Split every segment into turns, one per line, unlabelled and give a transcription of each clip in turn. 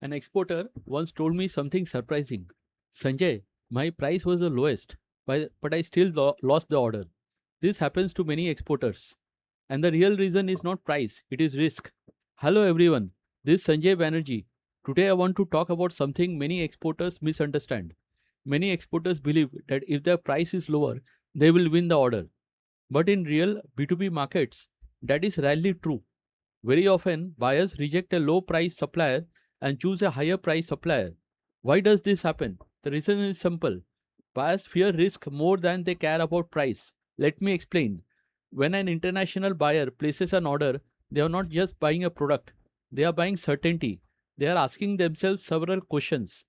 An exporter once told me something surprising. Sanjay, my price was the lowest, but I still lost the order. This happens to many exporters. And the real reason is not price, it is risk. Hello everyone, this is Sanjay Banerjee. Today I want to talk about something many exporters misunderstand. Many exporters believe that if their price is lower, they will win the order. But in real B2B markets, that is rarely true. Very often, buyers reject a low price supplier and choose a higher price supplier. Why does this happen? The reason is simple. Buyers fear risk more than they care about price. Let me explain. When an international buyer places an order, they are not just buying a product, they are buying certainty. They are asking themselves several questions.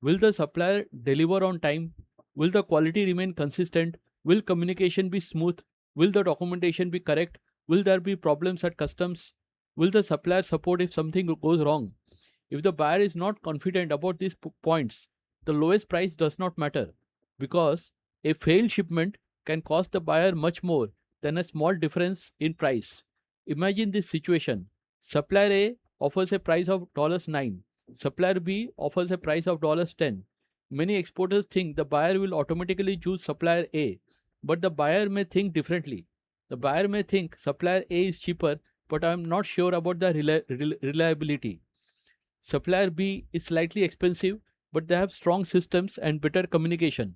Will the supplier deliver on time? Will the quality remain consistent? Will communication be smooth? Will the documentation be correct? Will there be problems at customs? Will the supplier support if something goes wrong? If the buyer is not confident about these points, the lowest price does not matter because a failed shipment can cost the buyer much more than a small difference in price. Imagine this situation. Supplier A offers a price of $9. Supplier B offers a price of $10. Many exporters think the buyer will automatically choose supplier A, but the buyer may think differently. The buyer may think supplier A is cheaper, but I am not sure about the reliability. Supplier B is slightly expensive, but they have strong systems and better communication.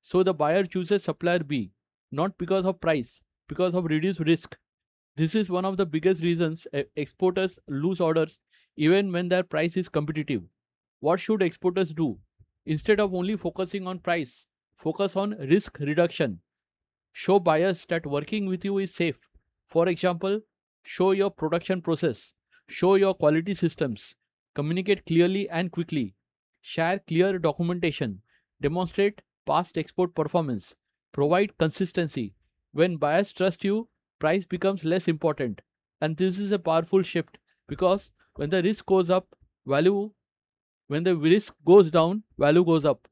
So the buyer chooses supplier B, not because of price, because of reduced risk. This is one of the biggest reasons exporters lose orders even when their price is competitive. What should exporters do? Instead of only focusing on price, focus on risk reduction. Show buyers that working with you is safe. For example, show your production process, show your quality systems, communicate clearly and quickly, share clear documentation, demonstrate past export performance, provide consistency. When buyers trust you, price becomes less important. And this is a powerful shift because when the risk goes up, value when the risk goes down, value goes up.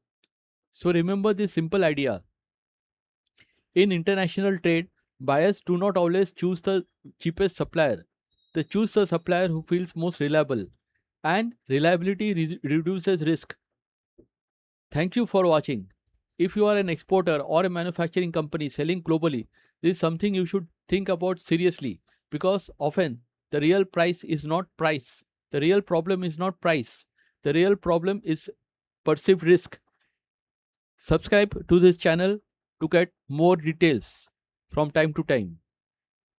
So remember this simple idea. In international trade, buyers do not always choose the cheapest supplier. They choose the supplier who feels most reliable, and reliability reduces risk. Thank you for watching. If you are an exporter or a manufacturing company selling globally, this is something you should think about seriously because often the real price is not price. The real problem is not price. The real problem is perceived risk. Subscribe to this channel to get more details from time to time.